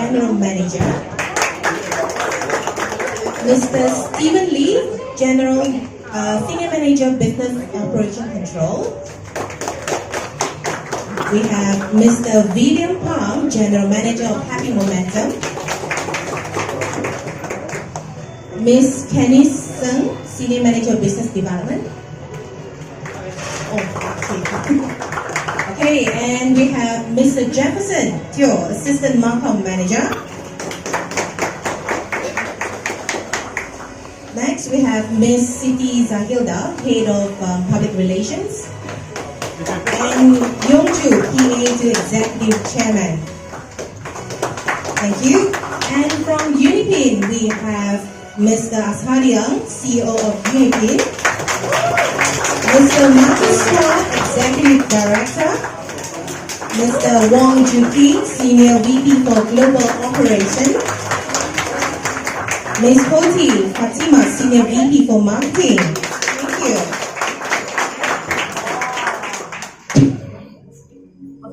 General Manager, Mr. Stephen Lee, Senior Manager, Business Operation Control. We have Mr. William Palm, General Manager of Happy Momentum, Ms. Kenny Sung, Senior Manager of Business Development. Okay, and we have Mr. Jefferson Teo, Assistant Marketing Manager. Next, we have Ms. Siti Zahilda, Head of Public Relations, and Yongju, PA to Executive Chairman. Thank you. And from UniPin, we have Mr. Ashadiang, CEO of UniPin, Mr. Marcus Chua, Executive Director, Mr. Wong Juki, Senior VP for Global Operations, Ms. Poti Fatima, Senior VP for Marketing. Thank you.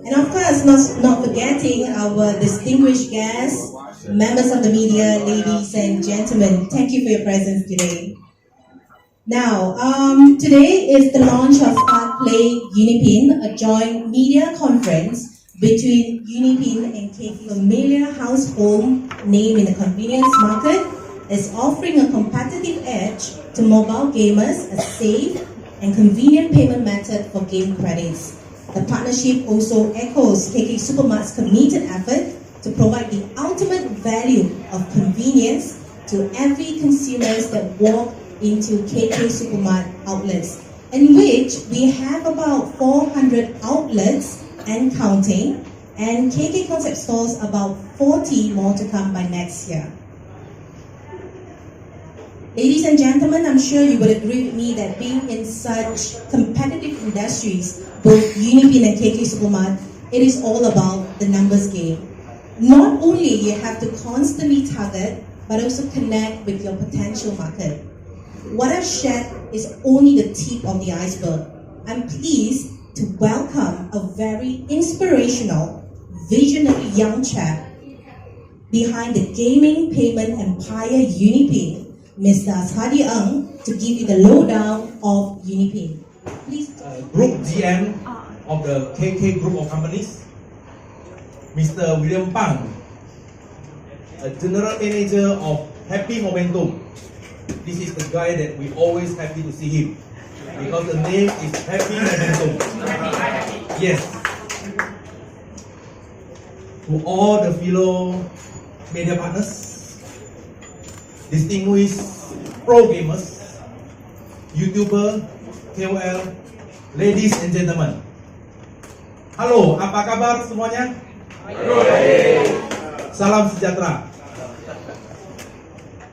And of course, not forgetting our distinguished guests, members of the media, ladies and gentlemen, thank you for your presence today. Now, today is the launch of Art Play UniPin, a joint media conference between UniPin and KK. Familiar household name in the convenience market is offering a competitive edge to mobile gamers, a safe and convenient payment method for game credits. The partnership also echoes KK SUPER MART's committed effort to provide the ultimate value of convenience to every consumers that walk into KK SUPER MART outlets, in which we have about 400 outlets and counting, and KK Concept stores about 40 more to come by next year. Ladies and gentlemen, I'm sure you would agree with me that being in such competitive industries, both UniPin and KK SUPER MART, it is all about the numbers game. Not only you have to constantly target, but also connect with your potential market. What I've shared is only the tip of the iceberg. I'm pleased to welcome a very inspirational, visionary young chap behind the gaming payment empire UniPin, Mr. Ashadiang, to give you the lowdown of UniPin. Please. Group GM of the KK Group of Companies, Mr. William Pang, a General Manager of Happy Momentum. This is the guy that we always happy to see him because the name is Happy Momentum. Yes. To all the fellow media partners, distinguished pro gamers, YouTuber, KOL, ladies and gentlemen. Halo, apa kabar semuanya? Salam sejahtera.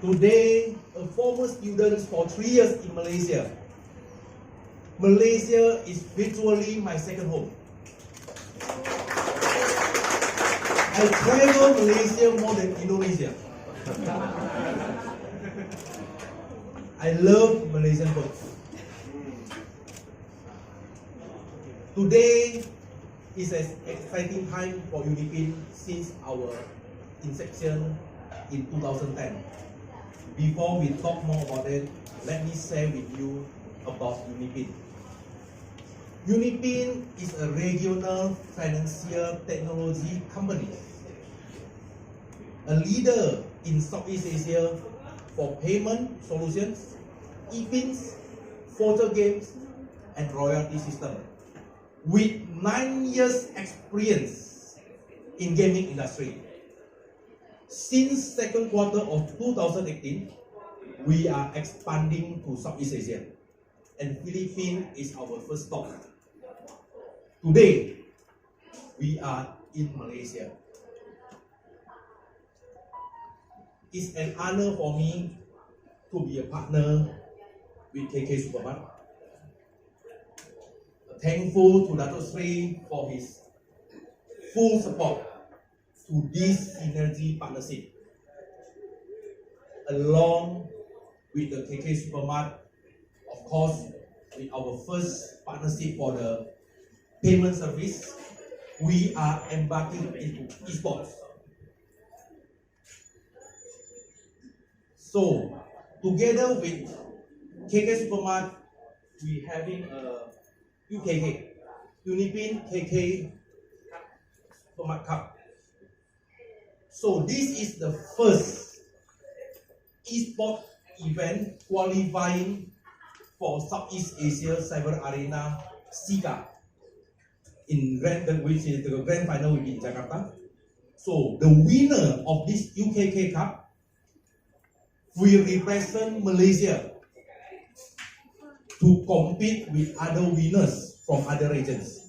Today, a former student for 3 years in Malaysia. Malaysia is virtually my second home. I travel Malaysia more than Indonesia. I love Malaysian food. Today is an exciting time for UniPin since our inception in 2010. Before we talk more about it, let me share with you about UniPin. UniPin is a regional financial technology company, a leader in Southeast Asia for payment solutions, e-pins, photo games, and royalty system. With 9 years experience in gaming industry. Since second quarter of 2018, we are expanding to Southeast Asia, and Philippines is our first stop. Today, we are in Malaysia. It's an honor for me to be a partner with KK SUPER MART. Thankful to Dato' Sri for his full support to this synergy partnership. Along with the KK SUPER MART, of course, with our first partnership for the payment service, we are embarking into esports. So, together with KK SUPER MART, we having a UKK, UniPin KK SUPER MART Cup. So this is the first e-sport event qualifying for Southeast Asia Cyber Arena SICA, which is the grand final will be in Jakarta. So the winner of this UKK Cup will represent Malaysia to compete with other winners from other regions.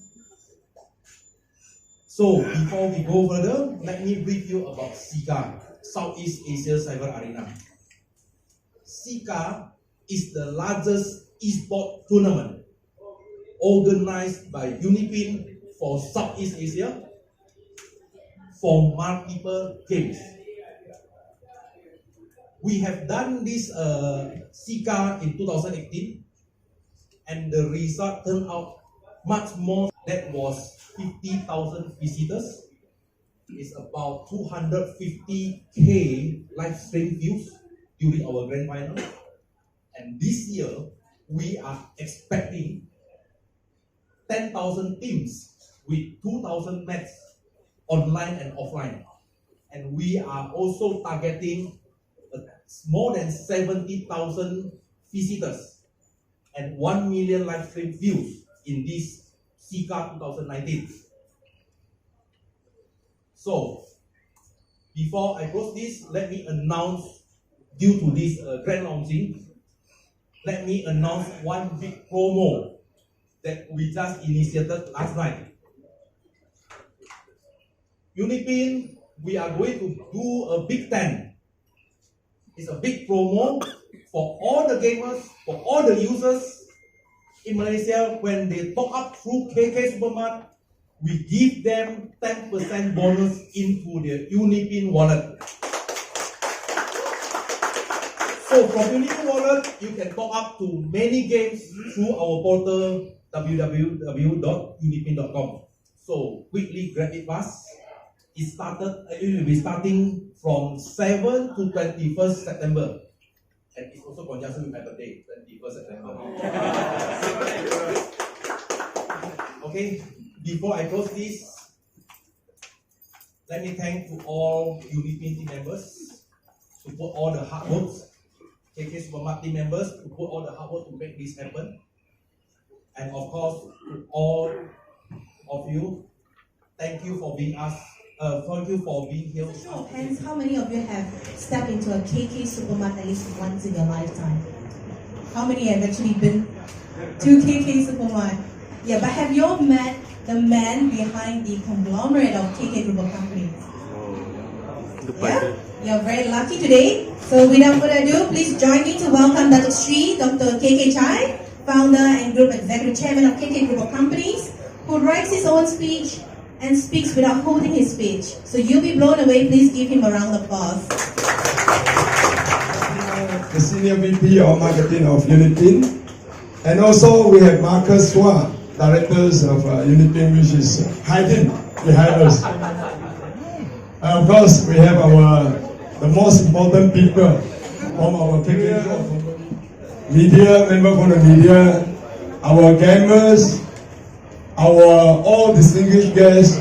So before we go further, let me brief you about SICA, Southeast Asia Cyber Arena. SICA is the largest e-sport tournament organized by UniPin for Southeast Asia for multiple games. We have done this SICA in 2018, and the result turned out much more. That was 50,000 visitors. It's about 250K live stream views during our grand final. And this year, we are expecting 10,000 teams with 2,000 matches online and offline. And we are also targeting more than 70,000 visitors and 1 million live stream views in this SICA 2019. So, before I close this, let me announce, due to this grand launching, let me announce one big promo that we just initiated last night. UniPin, we are going to do a big tent. It's a big promo for all the gamers, for all the users in Malaysia. When they top up through KK SUPER MART, we give them 10% bonus into their UniPin wallet. So from UniPin wallet, you can top up to many games through our portal www.unipin.com. So quickly grab it fast. It will be starting from 7 to 21st September. And it's also conjunction with my birthday, 21st September. Okay, before I close this, let me thank to all UniPin team members to put all the hard work, KK SUPER MART team members to put all the hard work to make this happen. And of course, to all of you, thank you for being us. Thank you for being here. Show of hands, how many of you have stepped into a KK SUPER MART at least once in your lifetime? How many have actually been to KK SUPER MART? Yeah, but have you all met the man behind the conglomerate of KK Group of Companies? Yeah, you're very lucky today. So without further ado, please join me to welcome Dr. Sri, Dr. KK Chai, founder and group executive chairman of KK Group of Companies, who writes his own speech and speaks without holding his speech. So you'll be blown away. Please give him a round of applause. The Senior VP of Marketing of UniPin. And also we have Marcus Hua, Directors of UniPin, which is hiding behind us. Of course, we have the most important people from our KK media, member from the media, our gamers, our all distinguished guests,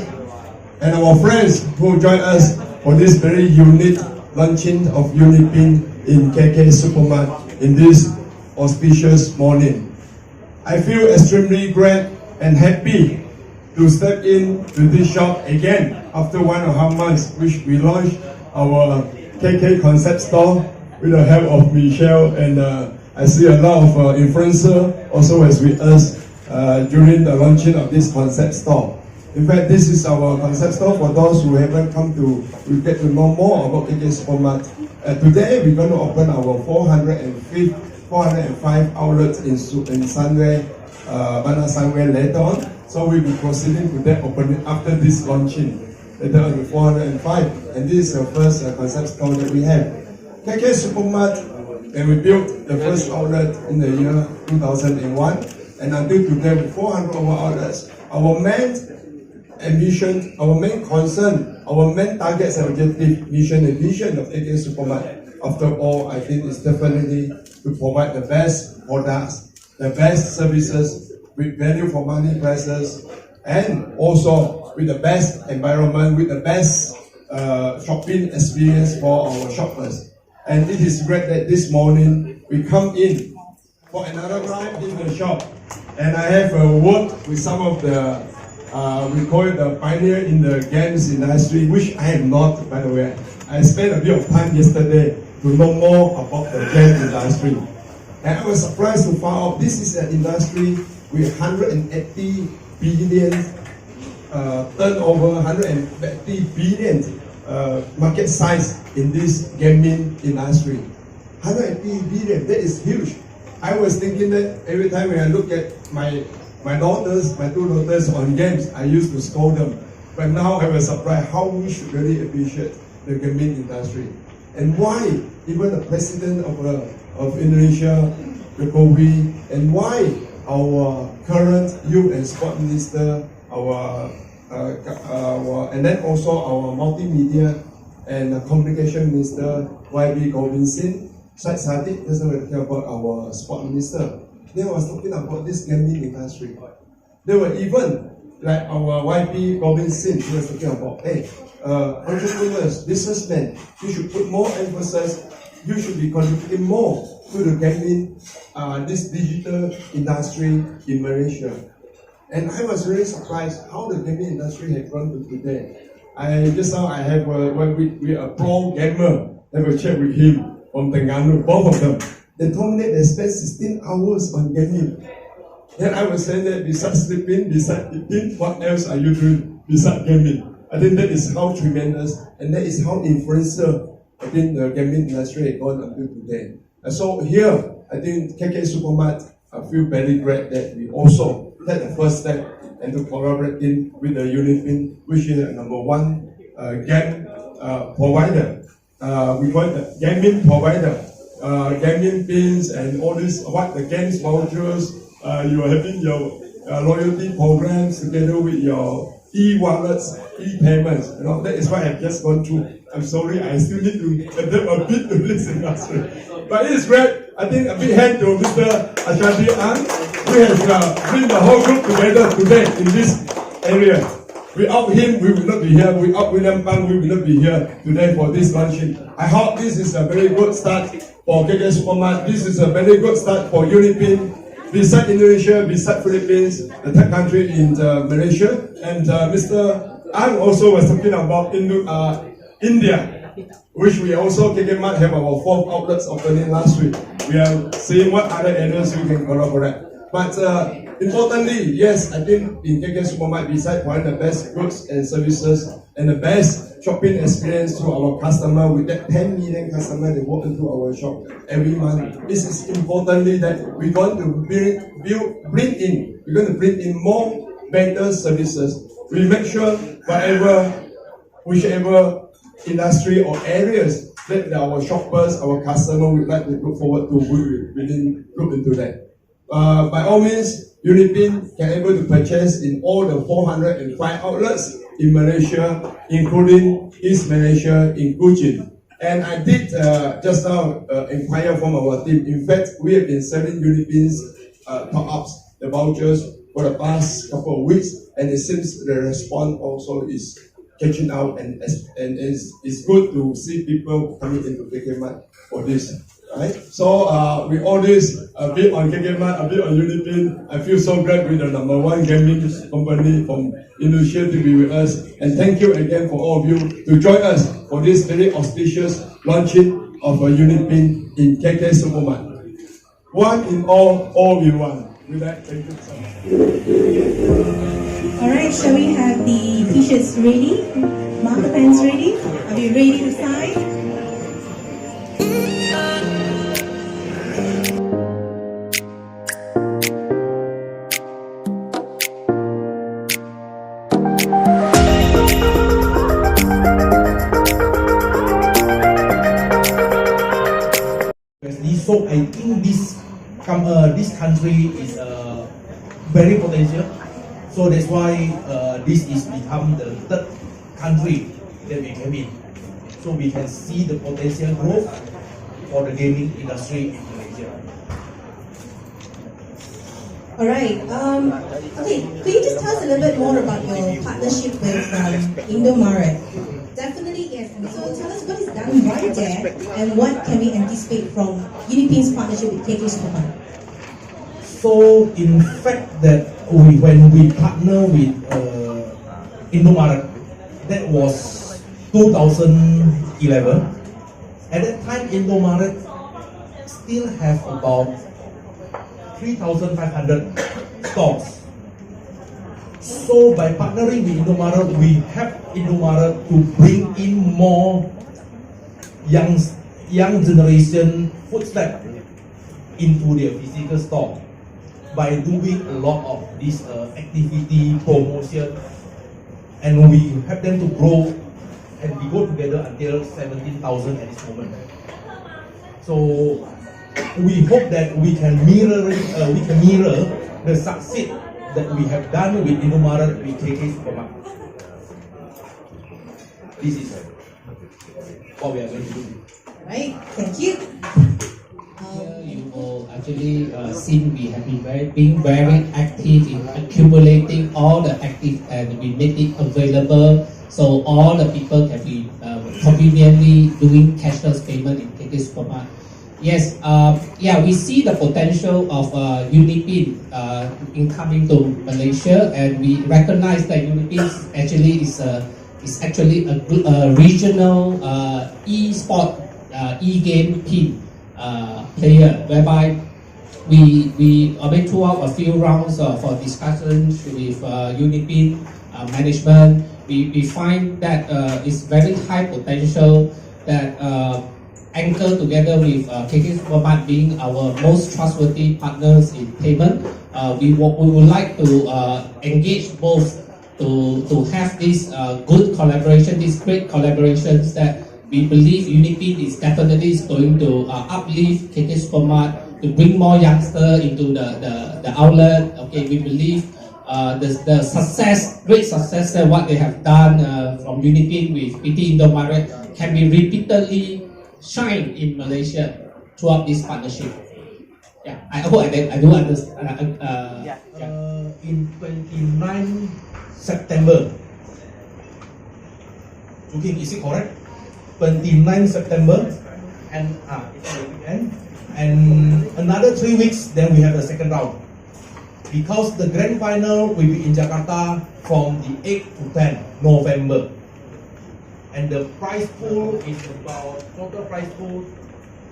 and our friends who join us for this very unique launching of UniPin in KK SUPER MART in this auspicious morning. I feel extremely glad and happy to step into this shop again after 1.5 months, which we launched our KK concept store with the help of Michelle, and I see a lot of influencers also as with us during the launching of this concept store. In fact, this is our concept store for those who haven't come to get to know more about KK SUPER MART. Today, we're going to open our 405 outlets in Sunway, Bandar Sunway later on. So we'll be proceeding to that opening after this launching, later on the 405. And this is the first concept store that we have. KK SUPER MART, and we built the first outlet in the year 2001. And until today, with 400 over outlets, our main ambition, our main concern, our main targets and objective, mission and vision of KK SUPER MART after all, I think it's definitely to provide the best products, the best services with value for money prices, and also with the best environment, with the best shopping experience for our shoppers. And it is great that this morning we come in for another time in the shop, and I have worked with some of the we call it the pioneer in the games industry, which I am not, by the way. I spent a bit of time yesterday to know more about the game industry, and I was surprised to find out this is an industry with 180 billion turnover, 180 billion market size in this gaming industry. 180 billion, that is huge. I was thinking that every time when I look at my daughters, my two daughters on games, I used to scold them. But now I was surprised how we should really appreciate the gaming industry. And why even the president of Indonesia, Jokowi, and why our current youth and sport minister, and then also our multimedia and communication minister, YB Govind Singh, Syed Sadiq, just talking about our sport minister. They was talking about this gaming industry. They were even like our YB Govind Singh, he was talking about, hey, entrepreneurs, businessmen, you should put more emphasis, you should be contributing more to the gaming, this digital industry in Malaysia. And I was really surprised how the gaming industry had grown to today. Just now I have we a pro gamer, have a chat with him from Terengganu, both of them. They told me they spend 16 hours on gaming. Then I was saying that besides sleeping, besides eating, what else are you doing besides gaming? I think that is how tremendous, and that is how influential I think the gaming industry has gone until today. And so here, I think KK SUPER MART, I feel very great that we also take the first step and to collaborate with the UniPin, which is the number one game provider. We call it the gaming provider. Gaming pins and all this, what the games vouchers, you are having your loyalty programs together with your e-wallets, e-payments. You know, that is what I've just gone through. I'm sorry, I still need to adapt a bit to this industry. But it is great. I think a big hand to Mr. Ashadi An. We have bring the whole group together today in this area. Without him, we will not be here. Without William Pang, we will not be here today for this luncheon. I hope this is a very good start for KK SUPER MART. This is a very good start for UniPin. Beside Indonesia, beside Philippines, the third country in Malaysia. And Mr. Ang also was talking about India, which we also, KK MART, have our 4th outlets opening last week. We are seeing what other areas we can collaborate. But importantly, yes, I think in KK SUPER MART, besides providing the best goods and services and the best shopping experience to our customer, with that 10 million customers that walk into our shop every month, this is importantly that we're going to bring in more better services. We make sure whichever industry or areas that our shoppers, our customers would like to look forward to, we will look into that. By all means, UniPin can able to purchase in all the 405 outlets in Malaysia, including East Malaysia in Kuching. And I did just now inquire from our team. In fact, we have been selling UniPins top-ups, the vouchers, for the past couple of weeks, and it seems the response also is catching out, and it's good to see people coming into KK MART for this. Right? So with all this, a bit on KK MART, a bit on UniPin, I feel so glad with the number one gaming company from Indonesia to be with us. And thank you again for all of you to join us for this very auspicious launching of a UniPin in KK SUPER MART. One in all in one. With that, thank you so much. Alright, shall we have the t-shirts ready? Marker pens ready? Are we ready to sign? So I think this country is very potential. So that's why this is become the third country that we came in. So we can see the potential growth for the gaming industry in Malaysia. All right. Okay. Could you just tell us a little bit more about your partnership with Indomaret? Definitely, yes. And so tell us what is done right there, and what can we anticipate from UniPin's partnership with KK SUPER MART? So, in fact, that when we partner with Indomaret, that was 2011. At that time, Indomaret still have about 3,500 stores. So by partnering with Indomaret, we help Indomaret to bring in more young generation footsteps into their physical store by doing a lot of this activity promotion, and we help them to grow, and we go together until 17,000 at this moment. So we hope that we can mirror the success that we have done with Indomaret with KK SUPER MART. This is what we are going to do. Right. Thank you. You will actually seen we have been very active in accumulating all the active, and we make it available so all the people can be conveniently doing cashless payment in KK SUPER MART. Yes, we see the potential of UniPin in coming to Malaysia, and we recognize that UniPin is actually a regional e-sport e-game pin player, whereby we already threw out a few rounds for discussions with UniPin management. We find that it's very high potential that anchor together with KK SUPER MART being our most trustworthy partners in payment. We would like to engage both to have this good collaboration, these great collaborations that we believe UniPin is definitely going to uplift KK SUPER MART to bring more youngsters into the outlet. Okay, we believe the great success that what they have done from UniPin with PT Indomaret can be repeatedly shine in Malaysia throughout this partnership. Yeah, I hope I do understand. In 29 September, Joking, is it correct? 29 September, and it's the weekend, and another 3 weeks, then we have the second round. Because the grand final will be in Jakarta from the 8th to 10th November. And the prize pool is about, total prize pool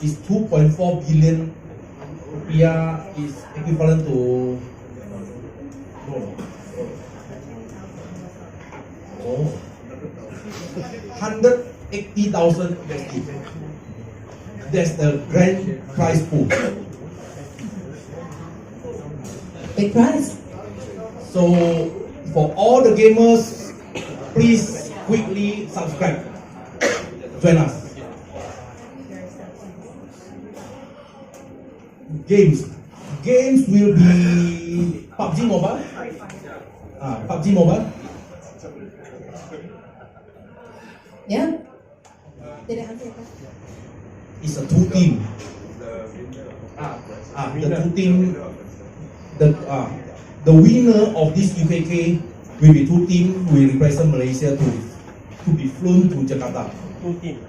is 2.4 billion rupiah, is equivalent to 180,000 USD. That's the grand prize pool. Big prize. So for all the gamers, please quickly subscribe. Join us. Games will be PUBG Mobile. PUBG Mobile. Yeah. Did I answer your question? It's a two team. The two team. The winner of this UKK will be two team. We represent Malaysia to be flown to Jakarta. Two team.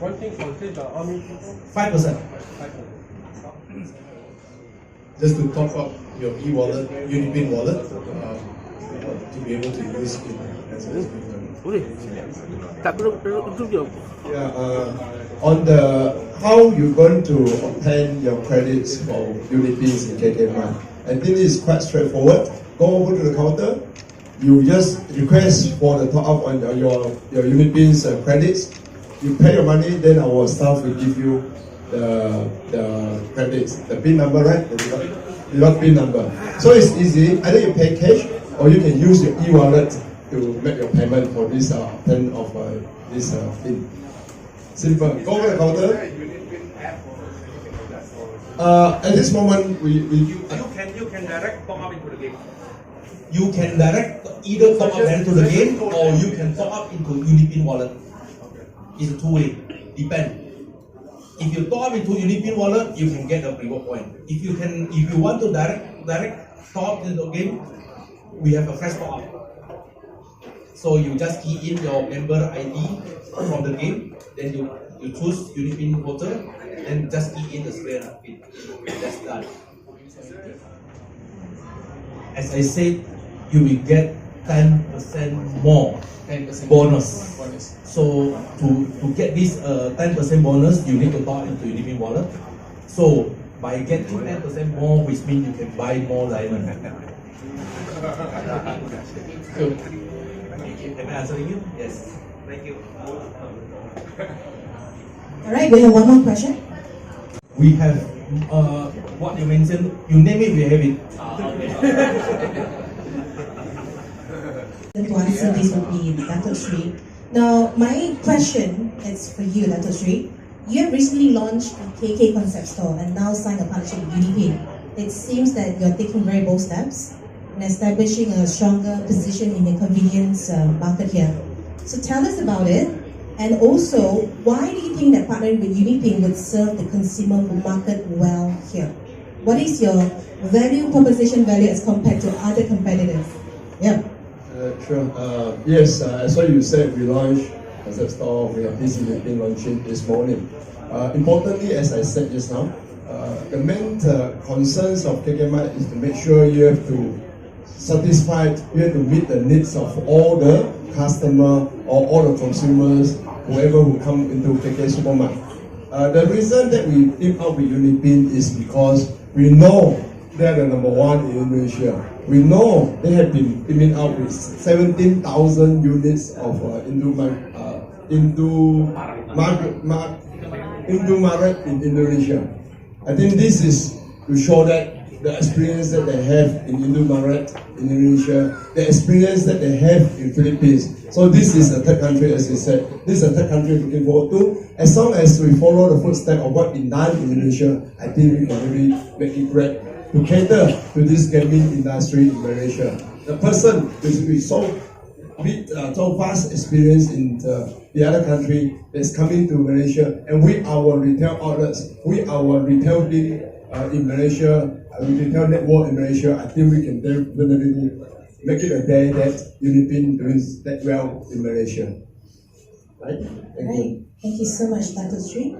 One team consists of how many people? 5%. Just to top up your e-wallet, UniPin wallet, to be able to use it as a Boleh. Tak perlu untuk dia. Yeah, on the how you going to obtain your credits for UniPins in KK Mart. I think it's quite straightforward. Go over to the counter. You just request for the top up on your UniPins credits. You pay your money, then our staff will give you the credits, the PIN number, right? The log PIN number. So it's easy. Either you pay cash or you can use your e-wallet to make your payment for this obtain of this PIN. Simple. Go over the counter. At this moment, you can direct top up into the game. You can direct either top up into the game, or you can top up into UniPin wallet. It's a two-way. Depend. If you top up into UniPin wallet, you can get a reward point. If you want to direct top up into the game, we have a fresh top up. So you just key in your member ID from the game, then you choose UniPin voucher, and just key in the square pin. That's done. As I said, you will get 10% more 10% bonus. So to get this 10% bonus, you need to top into UniPin wallet. So by getting 10% more, which means you can buy more diamond. Good. Am I answering you? Yes. Thank you. All right, we have one more question. We have what you mentioned. You name it, we have it. To answer this would be Dato Sri. Now, my question is for you, Dato Sri. You have recently launched a KK concept store and now signed a partnership with UniPin. It seems that you're taking very bold steps in establishing a stronger position in the convenience market here. So tell us about it, and also, why do you think that partnering with UniPin would serve the consumer market well here? What is your proposition value as compared to other competitors? Yeah. Sure. Yes, as what you said, we launched concept store. We have this UniPin launching this morning. Importantly, as I said just now, the main concerns of KK Mart is to make sure you have to meet the needs of all the customer or all the consumers, whoever who come into KK Super Mart. The reason that we team up with UniPin is because we know they are the number one in Indonesia. We know they have been teaming up with 17,000 units of Indomaret in Indonesia. I think this is to show that the experience that they have in Indomaret in Indonesia, the experience that they have in Philippines. So this is a third country, as you said. This is a third country looking forward to. As long as we follow the footsteps of what been done in Indonesia, I think we can really make it great to cater to this gaming industry in Malaysia. The person with so vast experience in the other country is coming to Malaysia, and with our retail outlets, with our retail team in Malaysia, retail network in Malaysia, I think we can definitely make it a day that UniPin doing that well in Malaysia. Right? Thank you. Thank you so much, Dato Sri.